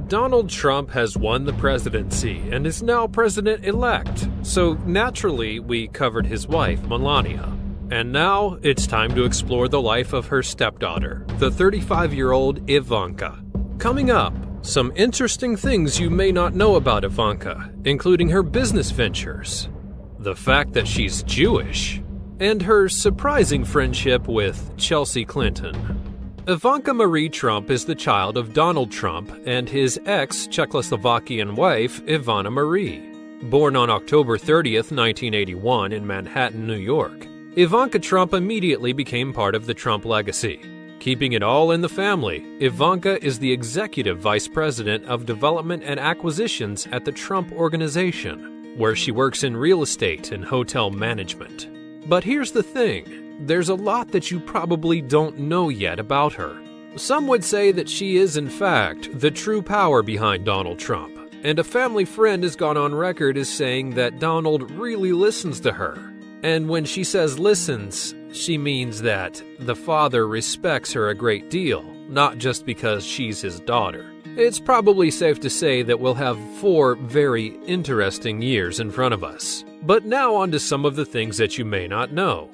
Donald Trump has won the presidency and is now president-elect, so naturally we covered his wife, Melania. And now it's time to explore the life of her stepdaughter, the 35-year-old Ivanka. Coming up, some interesting things you may not know about Ivanka, including her business ventures, the fact that she's Jewish, and her surprising friendship with Chelsea Clinton. Ivanka Marie Trump is the child of Donald Trump and his ex-Czechoslovakian wife, Ivana Marie. Born on October 30th, 1981 in Manhattan, New York, Ivanka Trump immediately became part of the Trump legacy. Keeping it all in the family, Ivanka is the Executive Vice President of Development and Acquisitions at the Trump Organization, where she works in real estate and hotel management. But here's the thing. There's a lot that you probably don't know yet about her. Some would say that she is, in fact, the true power behind Donald Trump, and a family friend has gone on record as saying that Donald really listens to her. And when she says listens, she means that the father respects her a great deal, not just because she's his daughter. It's probably safe to say that we'll have 4 very interesting years in front of us. But now on to some of the things that you may not know.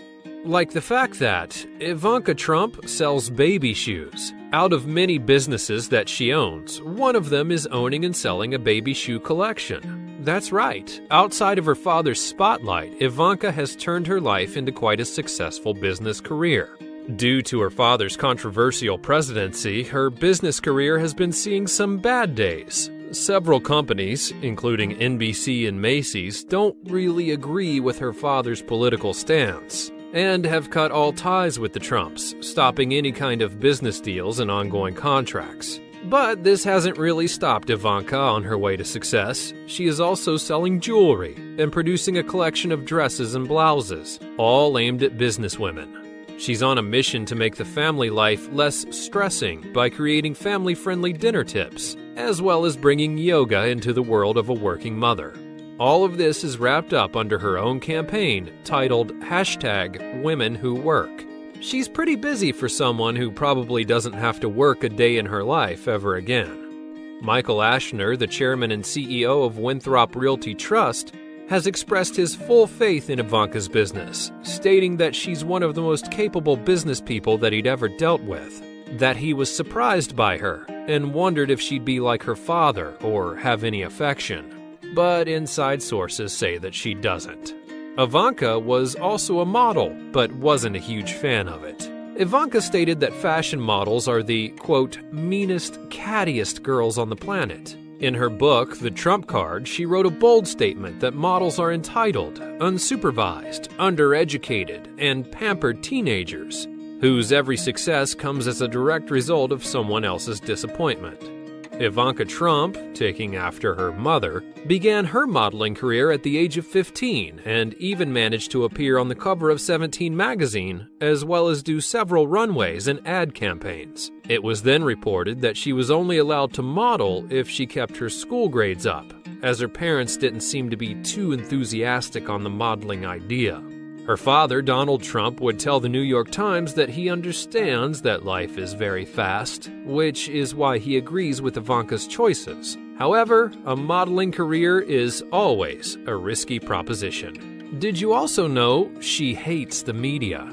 Like the fact that Ivanka Trump sells baby shoes. Out of many businesses that she owns, one of them is owning and selling a baby shoe collection. That's right. Outside of her father's spotlight, Ivanka has turned her life into quite a successful business career. Due to her father's controversial presidency, her business career has been seeing some bad days. Several companies, including NBC and Macy's, don't really agree with her father's political stance and have cut all ties with the Trumps, stopping any kind of business deals and ongoing contracts. But this hasn't really stopped Ivanka on her way to success. She is also selling jewelry and producing a collection of dresses and blouses, all aimed at businesswomen. She's on a mission to make the family life less stressing by creating family-friendly dinner tips, as well as bringing yoga into the world of a working mother. All of this is wrapped up under her own campaign titled #WomenWhoWork. She's pretty busy for someone who probably doesn't have to work a day in her life ever again. Michael Ashner, the chairman and CEO of Winthrop Realty Trust, has expressed his full faith in Ivanka's business, stating that she's one of the most capable business people that he'd ever dealt with, that he was surprised by her and wondered if she'd be like her father or have any affection. But inside sources say that she doesn't. Ivanka was also a model, but wasn't a huge fan of it. Ivanka stated that fashion models are the, quote, meanest, cattiest girls on the planet. In her book, The Trump Card, she wrote a bold statement that models are entitled, unsupervised, undereducated, and pampered teenagers, whose every success comes as a direct result of someone else's disappointment. Ivanka Trump, taking after her mother, began her modeling career at the age of 15 and even managed to appear on the cover of 17 magazine, as well as do several runways and ad campaigns. It was then reported that she was only allowed to model if she kept her school grades up, as her parents didn't seem to be too enthusiastic on the modeling idea. Her father, Donald Trump, would tell the New York Times that he understands that life is very fast, which is why he agrees with Ivanka's choices. However, a modeling career is always a risky proposition. Did you also know she hates the media?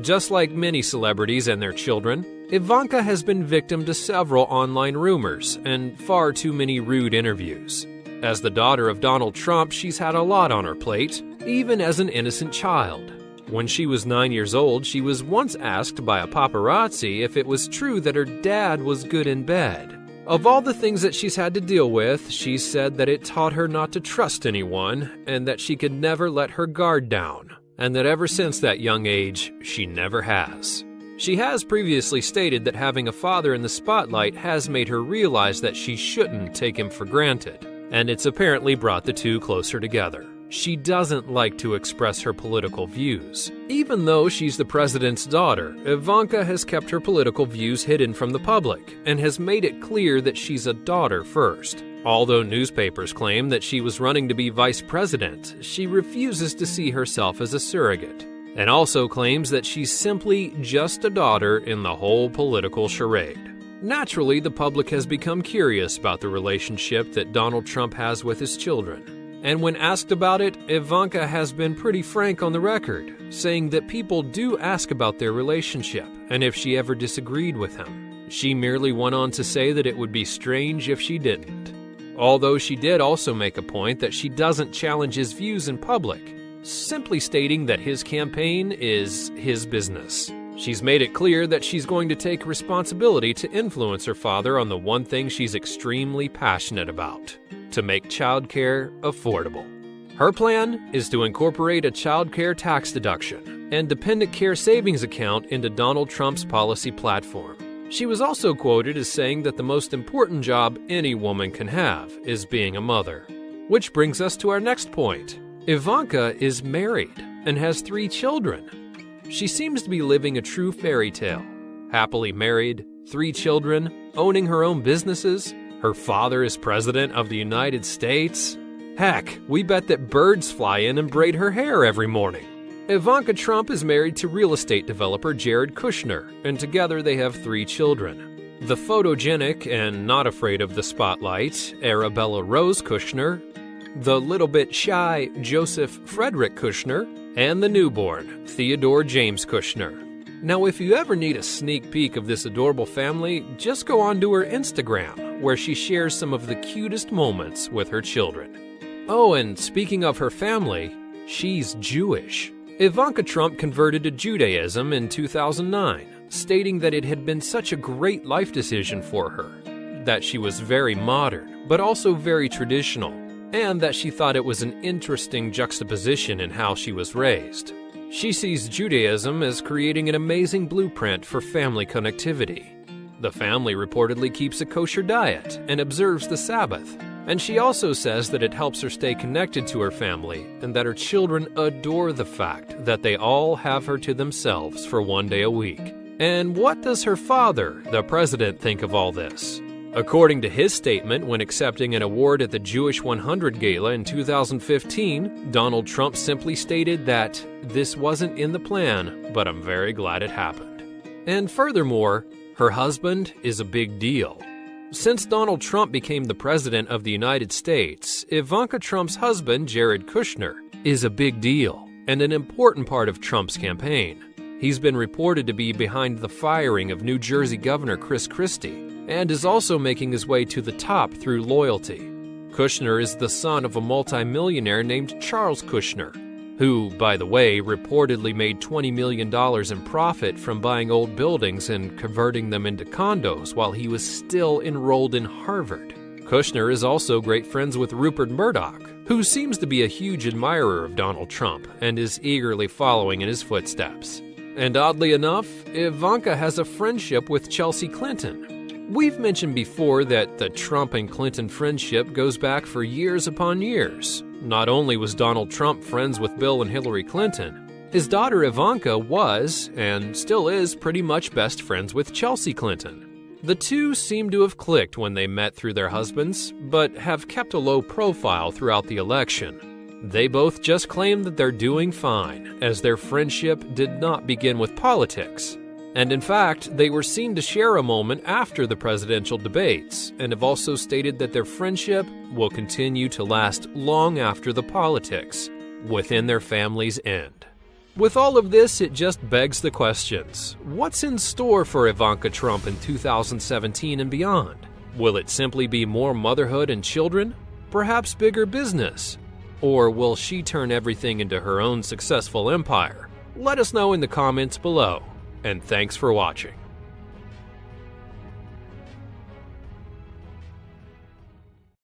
Just like many celebrities and their children, Ivanka has been victim to several online rumors and far too many rude interviews. As the daughter of Donald Trump, she's had a lot on her plate, even as an innocent child. When she was 9 years old, she was once asked by a paparazzi if it was true that her dad was good in bed. Of all the things that she's had to deal with, she said that it taught her not to trust anyone and that she could never let her guard down, and that ever since that young age, she never has. She has previously stated that having a father in the spotlight has made her realize that she shouldn't take him for granted, and it's apparently brought the two closer together. She doesn't like to express her political views. Even though she's the president's daughter, Ivanka has kept her political views hidden from the public and has made it clear that she's a daughter first. Although newspapers claim that she was running to be vice president, she refuses to see herself as a surrogate, and also claims that she's simply just a daughter in the whole political charade. Naturally, the public has become curious about the relationship that Donald Trump has with his children. And when asked about it, Ivanka has been pretty frank on the record, saying that people do ask about their relationship and if she ever disagreed with him. She merely went on to say that it would be strange if she didn't. Although she did also make a point that she doesn't challenge his views in public, simply stating that his campaign is his business. She's made it clear that she's going to take responsibility to influence her father on the one thing she's extremely passionate about: to make childcare affordable. Her plan is to incorporate a childcare tax deduction and dependent care savings account into Donald Trump's policy platform. She was also quoted as saying that the most important job any woman can have is being a mother. Which brings us to our next point. Ivanka is married and has 3 children. She seems to be living a true fairy tale. Happily married, 3 children, owning her own businesses. Her father is president of the United States. Heck, we bet that birds fly in and braid her hair every morning. Ivanka Trump is married to real estate developer Jared Kushner, and together they have 3 children. The photogenic and not afraid of the spotlight, Arabella Rose Kushner, the little bit shy Joseph Frederick Kushner, and the newborn Theodore James Kushner. Now, if you ever need a sneak peek of this adorable family, just go onto her Instagram, where she shares some of the cutest moments with her children. Oh, and speaking of her family, she's Jewish. Ivanka Trump converted to Judaism in 2009, stating that it had been such a great life decision for her, that she was very modern, but also very traditional, and that she thought it was an interesting juxtaposition in how she was raised. She sees Judaism as creating an amazing blueprint for family connectivity. The family reportedly keeps a kosher diet and observes the Sabbath, and she also says that it helps her stay connected to her family and that her children adore the fact that they all have her to themselves for 1 day a week. And what does her father, the president, think of all this? According to his statement when accepting an award at the Jewish 100 Gala in 2015, Donald Trump simply stated that this wasn't in the plan, but I'm very glad it happened. And furthermore, her husband is a big deal. Since Donald Trump became the president of the United States, Ivanka Trump's husband, Jared Kushner, is a big deal and an important part of Trump's campaign. He's been reported to be behind the firing of New Jersey Governor Chris Christie, and is also making his way to the top through loyalty. Kushner is the son of a multimillionaire named Charles Kushner, who, by the way, reportedly made $20 million in profit from buying old buildings and converting them into condos while he was still enrolled in Harvard. Kushner is also great friends with Rupert Murdoch, who seems to be a huge admirer of Donald Trump and is eagerly following in his footsteps. And oddly enough, Ivanka has a friendship with Chelsea Clinton. We've mentioned before that the Trump and Clinton friendship goes back for years upon years. Not only was Donald Trump friends with Bill and Hillary Clinton, his daughter Ivanka was, and still is, pretty much best friends with Chelsea Clinton. The two seem to have clicked when they met through their husbands, but have kept a low profile throughout the election. They both just claim that they're doing fine, as their friendship did not begin with politics. And in fact, they were seen to share a moment after the presidential debates, and have also stated that their friendship will continue to last long after the politics, within their family's end. With all of this, it just begs the questions. What's in store for Ivanka Trump in 2017 and beyond? Will it simply be more motherhood and children? Perhaps bigger business? Or will she turn everything into her own successful empire? Let us know in the comments below. And thanks for watching.